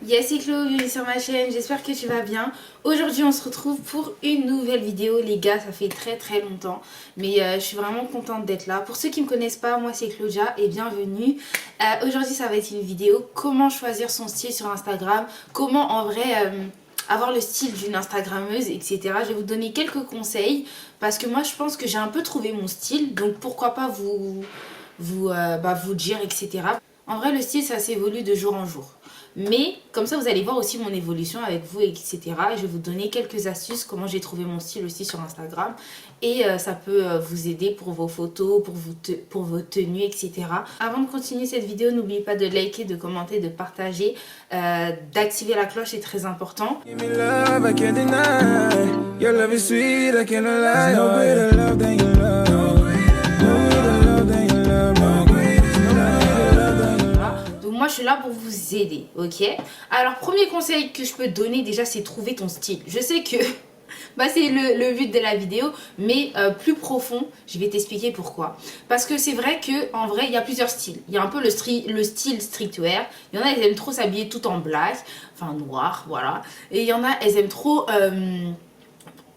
Yes, c'est Chloé, bienvenue sur ma chaîne, j'espère que tu vas bien. Aujourd'hui on se retrouve pour une nouvelle vidéo. Les gars, ça fait très longtemps, mais je suis vraiment contente d'être là. Pour ceux qui ne me connaissent pas, moi c'est Claudia et bienvenue. Aujourd'hui ça va être une vidéo comment choisir son style sur Instagram, comment en vrai avoir le style d'une Instagrammeuse, etc. Je vais vous donner quelques conseils parce que moi je pense que j'ai un peu trouvé mon style, donc pourquoi pas vous dire, etc. En vrai le style ça s'évolue de jour en jour. Mais comme ça vous allez voir aussi mon évolution avec vous, etc. Et je vais vous donner quelques astuces comment j'ai trouvé mon style aussi sur Instagram. Et ça peut vous aider pour vos photos, pour vos tenues, etc. Avant de continuer cette vidéo, n'oubliez pas de liker, de commenter, de partager, d'activer la cloche, c'est très important. Moi je suis là pour vous aider, ok? Alors premier conseil que je peux te donner déjà, c'est trouver ton style. Je sais que c'est le but de la vidéo, mais plus profond, je vais t'expliquer pourquoi. Parce que c'est vrai que en vrai il y a plusieurs styles. Il y a un peu le style streetwear. Il y en a, elles aiment trop s'habiller tout en black, enfin noir, voilà. Et il y en a, elles aiment trop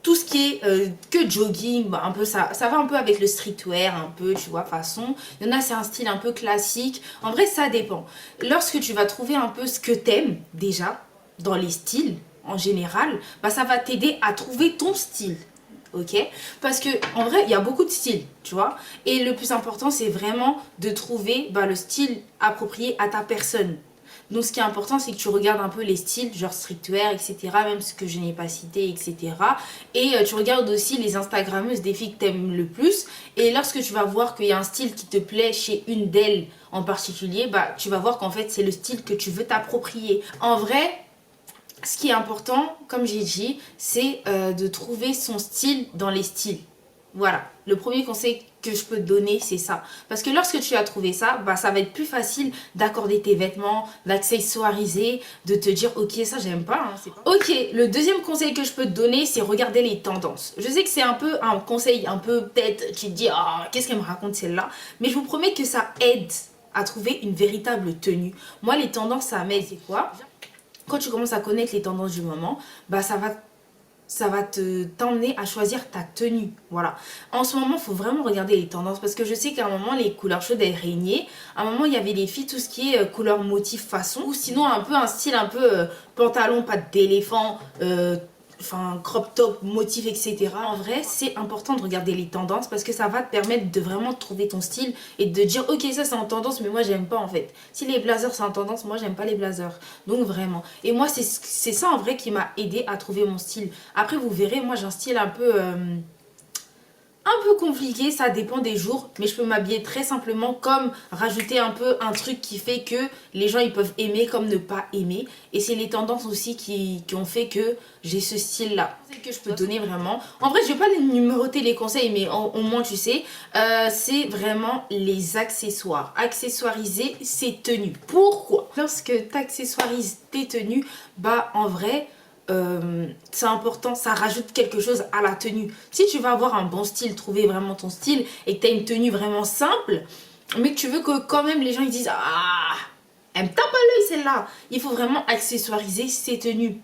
tout ce qui est que jogging, un peu ça va un peu avec le streetwear, un peu, tu vois, façon. Il y en a, c'est un style un peu classique. En vrai, ça dépend. Lorsque tu vas trouver un peu ce que t'aimes, déjà, dans les styles, en général, ça va t'aider à trouver ton style. Ok? Parce que, en vrai, il y a beaucoup de styles, tu vois. Et le plus important, c'est vraiment de trouver le style approprié à ta personne. Donc ce qui est important, c'est que tu regardes un peu les styles, genre streetwear, etc. Même ce que je n'ai pas cité, etc. Et tu regardes aussi les Instagrammeuses des filles que tu aimes le plus. Et lorsque tu vas voir qu'il y a un style qui te plaît chez une d'elles en particulier, tu vas voir qu'en fait c'est le style que tu veux t'approprier. En vrai, ce qui est important, comme j'ai dit, c'est de trouver son style dans les styles. Voilà, le premier conseil que je peux te donner, c'est ça. Parce que lorsque tu as trouvé ça, ça va être plus facile d'accorder tes vêtements, d'accessoiriser, de te dire ok, ça j'aime pas, hein, pas. Ok, le deuxième conseil que je peux te donner, c'est regarder les tendances. Je sais que c'est un peu un conseil un peu peut-être, tu te dis qu'est-ce qu'elle me raconte celle-là, mais je vous promets que ça aide à trouver une véritable tenue. Moi les tendances ça m'aide, c'est quoi? Quand tu commences à connaître les tendances du moment, ça va t'emmener à choisir ta tenue. Voilà. En ce moment, il faut vraiment regarder les tendances parce que je sais qu'à un moment, les couleurs chaudes, elles régnaient. À un moment, il y avait les filles, tout ce qui est couleur motif façon. Ou sinon, un peu un style un peu pantalon, pattes d'éléphant, crop top, motif, etc. En vrai, c'est important de regarder les tendances parce que ça va te permettre de vraiment trouver ton style et de dire ok, ça c'est en tendance, mais moi j'aime pas en fait. Si les blazers c'est en tendance, moi j'aime pas les blazers. Donc vraiment. Et moi c'est ça en vrai qui m'a aidé à trouver mon style. Après vous verrez, moi j'ai un style un peu compliqué, ça dépend des jours, mais je peux m'habiller très simplement, comme rajouter un peu un truc qui fait que les gens ils peuvent aimer comme ne pas aimer. Et c'est les tendances aussi qui ont fait que j'ai ce style là. C'est que je peux te donner vraiment. En vrai je vais pas numéroter les conseils, mais au moins tu sais, c'est vraiment les accessoires. Accessoiriser ses tenues. Pourquoi? Lorsque tu accessoirises tes tenues, en vrai c'est important, ça rajoute quelque chose à la tenue. Si tu vas avoir un bon style, trouver vraiment ton style et que tu as une tenue vraiment simple, mais que tu veux que quand même les gens ils disent elle me tape à l'œil celle-là, il faut vraiment accessoiriser ses tenues.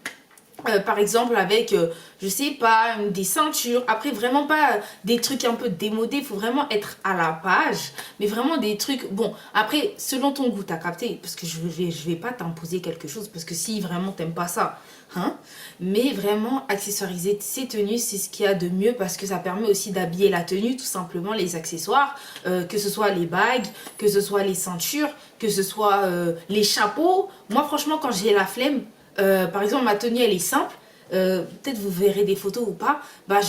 Par exemple avec, je sais pas, des ceintures. Après vraiment pas des trucs un peu démodés, il faut vraiment être à la page. Mais vraiment des trucs, bon, après selon ton goût, t'as capté. Parce que je vais pas t'imposer quelque chose, parce que si vraiment t'aimes pas ça, hein. Mais vraiment accessoiriser ses tenues, c'est ce qu'il y a de mieux. Parce que ça permet aussi d'habiller la tenue, tout simplement, les accessoires. Que ce soit les bagues, que ce soit les ceintures, que ce soit les chapeaux. Moi franchement quand j'ai la flemme, par exemple ma tenue elle est simple, peut-être vous verrez des photos ou pas,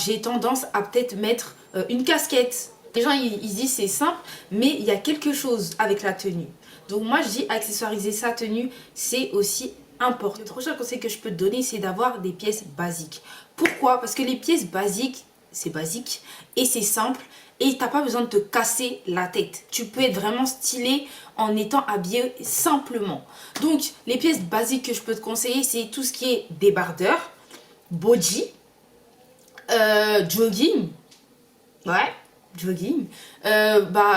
j'ai tendance à peut-être mettre une casquette. Les gens ils disent c'est simple, mais il y a quelque chose avec la tenue. Donc moi je dis accessoiriser sa tenue, c'est aussi important. Le prochain conseil que je peux te donner, c'est d'avoir des pièces basiques. Pourquoi? Parce que les pièces basiques, c'est basique et c'est simple. Et t'as pas besoin de te casser la tête. Tu peux être vraiment stylé en étant habillé simplement. Donc, les pièces basiques que je peux te conseiller, c'est tout ce qui est débardeur, body, jogging. Ouais, jogging,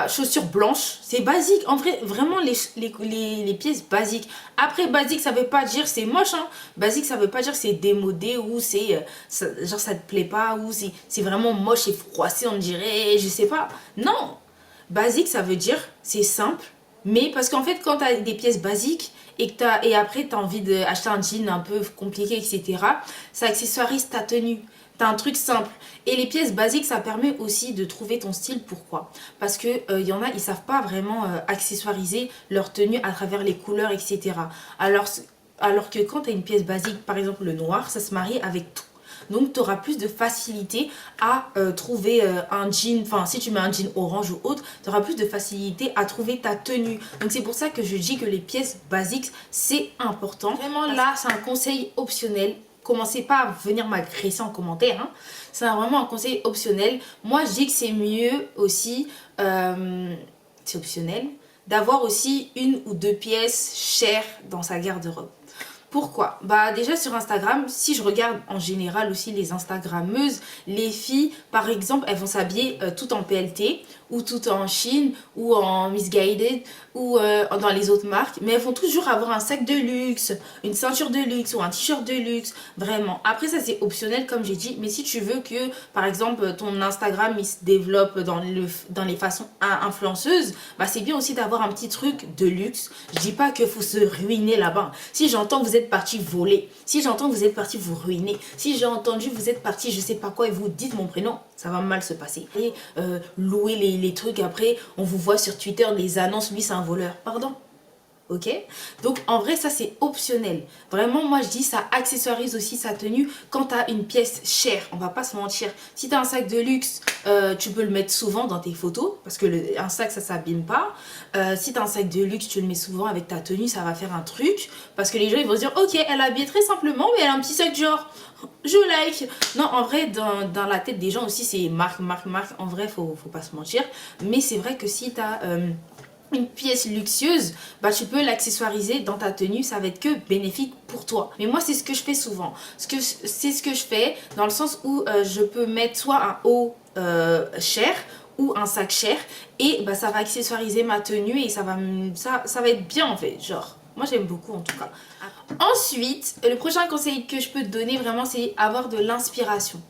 chaussures blanches, c'est basique. En vrai, vraiment les pièces basiques. Après, basique, ça veut pas dire c'est moche, hein. Basique, ça veut pas dire c'est démodé ou c'est genre ça te plaît pas ou c'est vraiment moche et froissé, on dirait, je sais pas. Non, basique, ça veut dire c'est simple, mais parce qu'en fait, quand tu as des pièces basiques et après tu as envie d'acheter un jean un peu compliqué, etc., ça accessoirise ta tenue. T'as un truc simple. Et les pièces basiques, ça permet aussi de trouver ton style. Pourquoi? Parce que y en a, ils savent pas vraiment accessoiriser leur tenue à travers les couleurs, etc. Alors que quand tu as une pièce basique, par exemple le noir, ça se marie avec tout. Donc tu auras plus de facilité à trouver un jean, enfin si tu mets un jean orange ou autre, tu auras plus de facilité à trouver ta tenue. Donc c'est pour ça que je dis que les pièces basiques, c'est important. Vraiment là, c'est un conseil optionnel. Commencez pas à venir m'agresser en commentaire, hein. C'est vraiment un conseil optionnel. Moi je dis que c'est mieux aussi, c'est optionnel, d'avoir aussi une ou deux pièces chères dans sa garde-robe. Pourquoi? Bah déjà sur Instagram, si je regarde en général aussi les Instagrammeuses, les filles par exemple, elles vont s'habiller tout en PLT ou tout en Shein ou en Missguided ou dans les autres marques, mais elles vont toujours avoir un sac de luxe, une ceinture de luxe ou un t-shirt de luxe, vraiment. Après ça c'est optionnel comme j'ai dit, mais si tu veux que par exemple ton Instagram il se développe dans les façons influenceuses, bah c'est bien aussi d'avoir un petit truc de luxe. Je dis pas qu'il faut se ruiner là-bas. Si j'entends que vous êtes parti voler, si j'entends que vous êtes parti vous ruiner, si j'ai entendu que vous êtes parti je sais pas quoi et vous dites mon prénom, ça va mal se passer. Et louer les trucs après, on vous voit sur Twitter, les annonces, lui c'est un voleur. Pardon? Ok? Donc en vrai ça c'est optionnel. Vraiment moi je dis ça accessoirise aussi sa tenue quand tu as une pièce chère. On va pas se mentir. Si tu as un sac de luxe, tu peux le mettre souvent dans tes photos parce que un sac ça s'abîme pas. Si tu as un sac de luxe, tu le mets souvent avec ta tenue, ça va faire un truc. Parce que les gens ils vont se dire ok elle habille très simplement mais elle a un petit sac genre je like. Non en vrai dans la tête des gens aussi c'est marque. En vrai faut pas se mentir. Mais c'est vrai que si tu as... une pièce luxueuse, bah tu peux l'accessoiriser dans ta tenue, ça va être que bénéfique pour toi. Mais moi c'est ce que je fais souvent. C'est ce que je fais dans le sens où je peux mettre soit un haut cher ou un sac cher et bah ça va accessoiriser ma tenue et ça va être bien en fait, genre. Moi j'aime beaucoup en tout cas. Ensuite, le prochain conseil que je peux te donner vraiment c'est avoir de l'inspiration.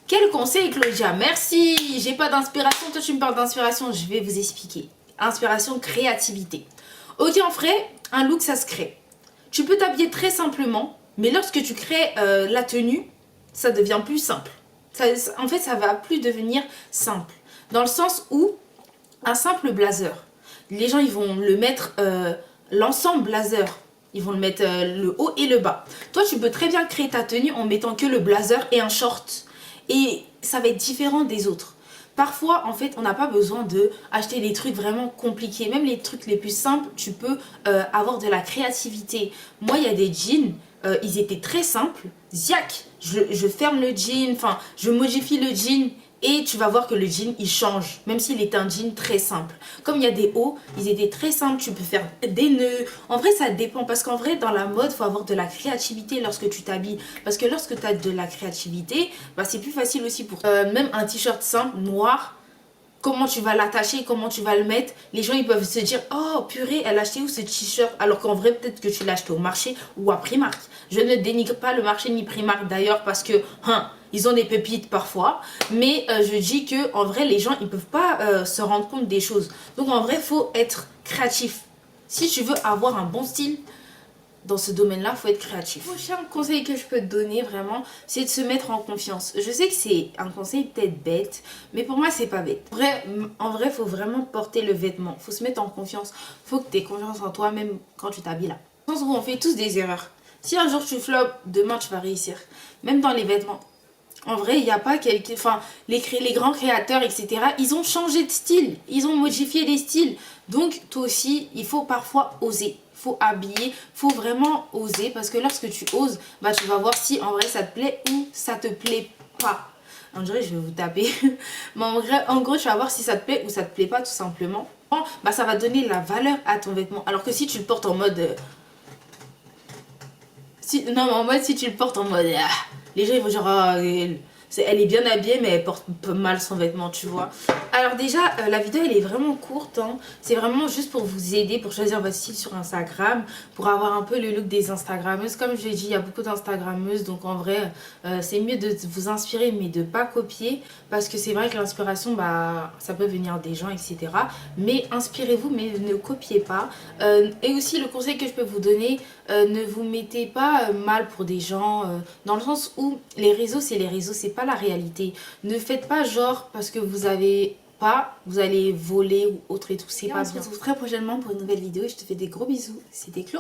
Quel conseil Claudia? Merci. J'ai pas d'inspiration, toi tu me parles d'inspiration, je vais vous expliquer. Inspiration, créativité. Ok, en vrai, un look, ça se crée. Tu peux t'habiller très simplement, mais lorsque tu crées la tenue, ça devient plus simple. En fait, ça va plus devenir simple. Dans le sens où, un simple blazer, les gens, ils vont le mettre, l'ensemble blazer, ils vont le mettre le haut et le bas. Toi, tu peux très bien créer ta tenue en mettant que le blazer et un short. Et ça va être différent des autres. Parfois, en fait, on n'a pas besoin de acheter des trucs vraiment compliqués. Même les trucs les plus simples, tu peux avoir de la créativité. Moi, il y a des jeans, ils étaient très simples. Ziac, je ferme le jean, enfin, je modifie le jean et tu vas voir que le jean, il change. Même s'il est un jean très simple. Comme il y a des hauts, ils étaient très simples. Tu peux faire des nœuds. En vrai, ça dépend. Parce qu'en vrai, dans la mode, il faut avoir de la créativité lorsque tu t'habilles. Parce que lorsque tu as de la créativité, bah, c'est plus facile aussi pour toi. Même un t-shirt simple, noir, comment tu vas l'attacher, comment tu vas le mettre. Les gens, ils peuvent se dire, oh purée, elle a acheté où ce t-shirt? Alors qu'en vrai, peut-être que tu l'as acheté au marché ou à Primark. Je ne dénigre pas le marché ni Primark d'ailleurs parce que... ils ont des pépites parfois, mais je dis que en vrai les gens ils peuvent pas se rendre compte des choses. Donc en vrai faut être créatif. Si tu veux avoir un bon style dans ce domaine-là, faut être créatif. Le prochain conseil que je peux te donner vraiment, c'est de se mettre en confiance. Je sais que c'est un conseil peut-être bête, mais pour moi c'est pas bête. En vrai, faut vraiment porter le vêtement. Faut se mettre en confiance. Faut que tu aies confiance en toi même quand tu t'habilles là. Je pense qu'on fait tous des erreurs. Si un jour tu flops, demain tu vas réussir. Même dans les vêtements. En vrai, il n'y a pas quelqu'un... Enfin, les grands créateurs, etc., ils ont changé de style. Ils ont modifié les styles. Donc, toi aussi, il faut parfois oser. Il faut habiller. Il faut vraiment oser. Parce que lorsque tu oses, bah, tu vas voir si en vrai ça te plaît ou ça te plaît pas. On dirait je vais vous taper. Mais en gros, tu vas voir si ça te plaît ou ça te plaît pas, tout simplement. Bah, ça va donner la valeur à ton vêtement. Alors que si tu le portes en mode... si tu le portes en mode... les gens ils vont dire Elle est bien habillée mais elle porte mal son vêtement, tu vois. Alors déjà, la vidéo elle est vraiment courte, hein. C'est vraiment juste pour vous aider, pour choisir votre style sur Instagram, pour avoir un peu le look des Instagrammeuses. Comme je l'ai dit, il y a beaucoup d'Instagrammeuses, donc en vrai, c'est mieux de vous inspirer mais de pas copier, parce que c'est vrai que l'inspiration, bah, ça peut venir des gens, etc. Mais inspirez-vous, mais ne copiez pas. Et aussi le conseil que je peux vous donner, ne vous mettez pas mal pour des gens, dans le sens où les réseaux, c'est pas la réalité. Ne faites pas genre parce que vous avez pas, vous allez voler ou autre et tout, c'est pas bien. On se retrouve très prochainement pour une nouvelle vidéo et je te fais des gros bisous, c'était Clo.